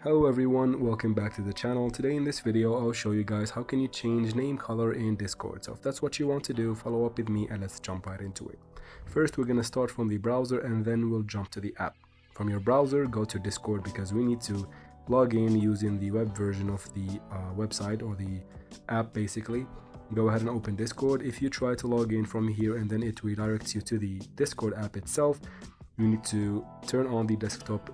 Hello everyone, welcome back to the channel. Today in this video I'll show you guys how can you change name color in Discord. So if that's what you want to do, follow up with me and let's jump right into it. First we're going to start from the browser and then we'll jump to the app. From your browser go to Discord because we need to log in using the web version of the website or the app basically. Go ahead and open Discord. If you try to log in from here and then it redirects you to the Discord app itself, you need to turn on the desktop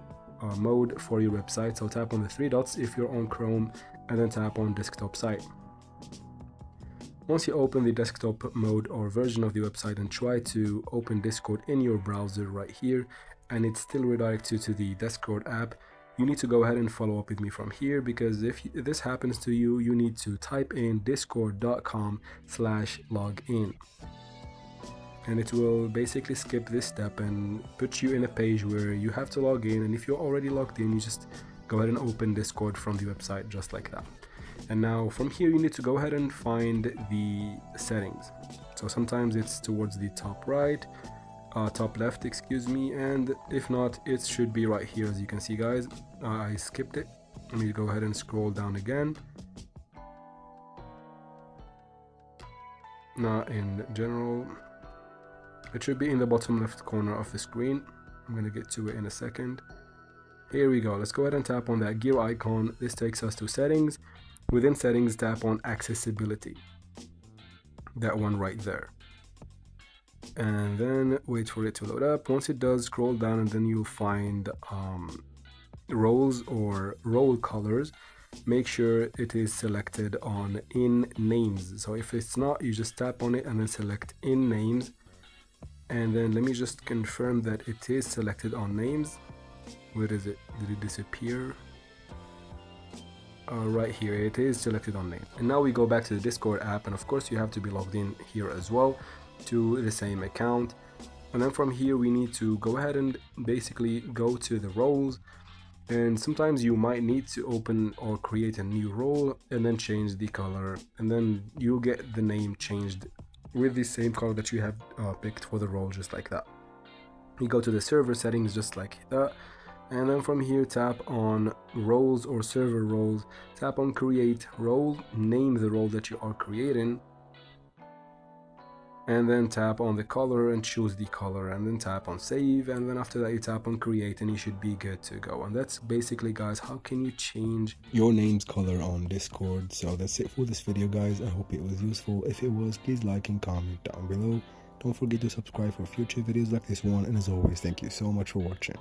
mode for your website. So tap on the three dots if you're on Chrome and then tap on desktop site. Once you open the desktop mode or version of the website and try to open Discord in your browser right here and it still redirects you to the Discord app, you need to go ahead and follow up with me from here, because if this happens to you, you need to type in discord.com/login. And it will basically skip this step and put you in a page where you have to log in, and if you're already logged in, you just go ahead and open Discord from the website just like that. And now from here you need to go ahead and find the settings. So sometimes it's towards the top right, top left, excuse me, and if not, it should be right here. As you can see guys, I skipped it. Let me go ahead and scroll down again. Now in general, it should be in the bottom left corner of the screen. I'm going to get to it in a second. Here we go. Let's go ahead and tap on that gear icon. This takes us to settings. Within settings, tap on accessibility. That one right there. And then wait for it to load up. Once it does, scroll down and then you'll find roles or role colors. Make sure it is selected on in names. So if it's not, you just tap on it and then select in names. And then let me just confirm that it is selected on names. Where is it? Did it disappear? Right here, it is selected on names. And now we go back to the Discord app, and of course you have to be logged in here as well to the same account. And then from here we need to go ahead and basically go to the roles, and sometimes you might need to open or create a new role and then change the color, and then you'll get the name changed with the same color that you have picked for the role, just like that. You go to the server settings just like that, and then from here tap on roles or server roles, tap on create role, name the role that you are creating, and then tap on the color and choose the color, and then tap on save, and then after that you tap on create and you should be good to go. And that's basically guys how can you change your name's color on Discord. So that's it for this video guys. I hope it was useful. If it was, please like and comment down below. Don't forget to subscribe for future videos like this one, and as always, thank you so much for watching.